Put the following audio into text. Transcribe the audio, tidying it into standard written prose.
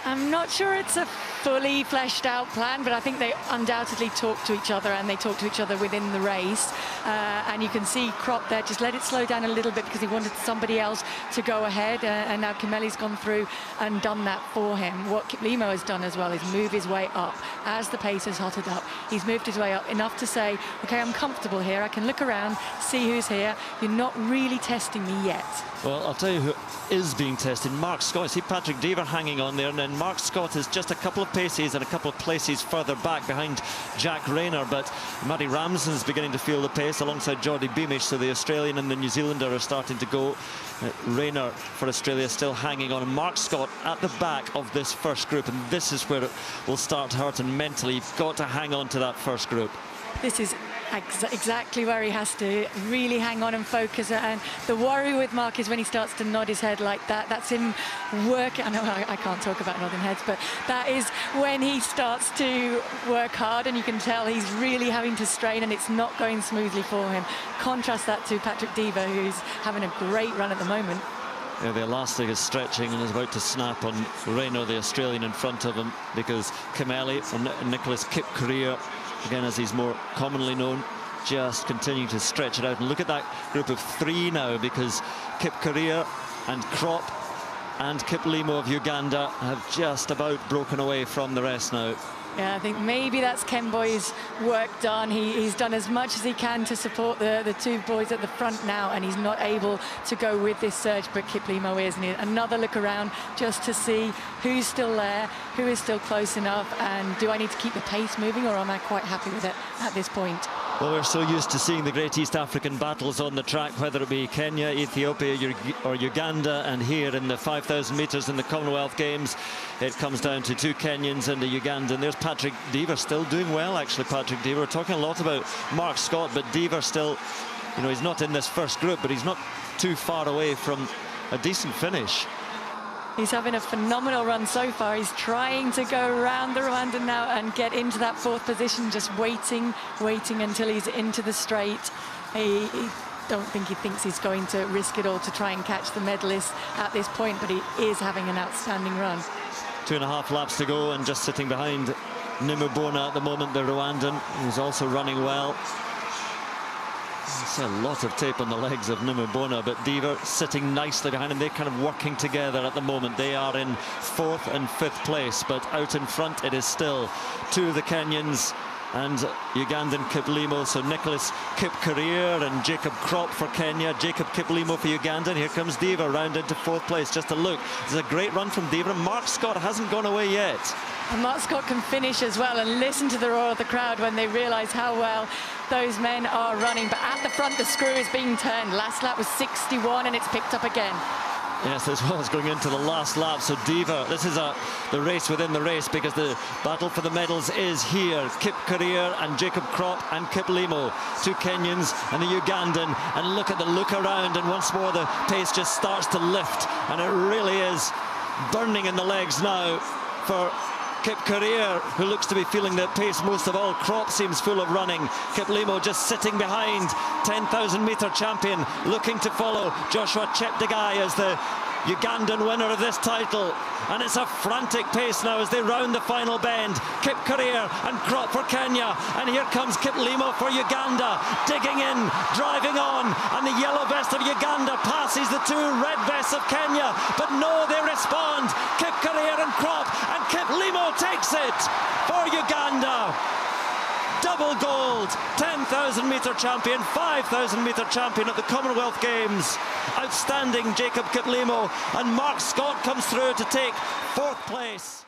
I'm not sure it's a fully fleshed out plan, but I think they undoubtedly talk to each other, and they talk to each other within the race. And you can see Krop there just let it slow down a little bit because he wanted somebody else to go ahead. And now Kimeli's gone through and done that for him. What Kiplimo has done as well is move his way up. As the pace has hotted up, he's moved his way up enough to say, OK, I'm comfortable here. I can look around, see who's here. You're not really testing me yet. Well, I'll tell you who is being tested. Mark Scott. See Patrick Dever hanging on there, and then Mark Scott is just a couple of paces and a couple of places further back behind Jack Rayner. But Matty Ramsden's beginning to feel the pace alongside Jordy Beamish, so the Australian and the New Zealander are starting to go. Rayner for Australia still hanging on, and Mark Scott at the back of this first group, and this is where it will start to hurt, and mentally you've got to hang on to that first group. This is exactly where he has to really hang on and focus. And the worry with Mark is when he starts to nod his head like that. That's him working. I know I can't talk about nodding heads, but that is when he starts to work hard, and you can tell he's really having to strain, and it's not going smoothly for him. Contrast that to Patrick Dever, who's having a great run at the moment. Yeah, the elastic is stretching and is about to snap on Rayner, the Australian, in front of him, because Kimeli and Nicholas Kip-Career, again as he's more commonly known, just continuing to stretch it out. And look at that group of three now, because Kip-Career and Krop and Kiplimo of Uganda have just about broken away from the rest now. Yeah, I think maybe that's Ken Boy's work done. He's done as much as he can to support the two boys at the front now, and he's not able to go with this surge, but Kiplimo is. And another look around just to see who's still there, who is still close enough, and do I need to keep the pace moving, or am I quite happy with it at this point? Well, we're so used to seeing the great East African battles on the track, whether it be Kenya, Ethiopia or Uganda, and here in the 5,000 metres in the Commonwealth Games, it comes down to two Kenyans and a Ugandan. There's Patrick Dever still doing well, actually. Patrick Dever, we're talking a lot about Mark Scott, but Dever still, you know, he's not in this first group, but he's not too far away from a decent finish. He's having a phenomenal run so far. He's trying to go around the Rwandan now and get into that fourth position, just waiting until he's into the straight. I don't think he thinks he's going to risk it all to try and catch the medalist at this point, but he is having an outstanding run. 2.5 laps to go, and just sitting behind Nimubona at the moment, the Rwandan, who's also running well. It's a lot of tape on the legs of Nimubona, but Dever sitting nicely behind him. They're kind of working together at the moment. They are in 4th and 5th place, but out in front it is still two of the Kenyans and Ugandan Kiplimo. So Nicholas Kip-Career and Jacob Krop for Kenya, Jacob Kiplimo for Uganda, and here comes Dever round into 4th place. Just a look, it's a great run from Dever. Mark Scott hasn't gone away yet. And Mark Scott can finish as well, and listen to the roar of the crowd when they realise how well those men are running. But at the front, the screw is being turned. Last lap was 61, and it's picked up again. Yes, as well as going into the last lap. So Dever, this is the race within the race, because the battle for the medals is here. Kip-Career and Jacob Krop and Kiplimo, two Kenyans and a Ugandan. And look at the look around, and once more the pace just starts to lift, and it really is burning in the legs now for Kip-Career, who looks to be feeling the pace most of all. Krop seems full of running. Kiplimo just sitting behind 10,000 metre champion, looking to follow Joshua Cheptegei as the Ugandan winner of this title. And it's a frantic pace now as they round the final bend. Kip-Career and Krop for Kenya, and here comes Kiplimo for Uganda, digging in, driving on, and the yellow vest of Uganda passes the two red vests of Kenya, but no, they respond. Kip-Career and Krop, and Kiplimo takes it for Uganda. Double gold, 10,000 metre champion, 5,000 metre champion at the Commonwealth Games. Outstanding Jacob Kiplimo, and Mark Scott comes through to take 4th place.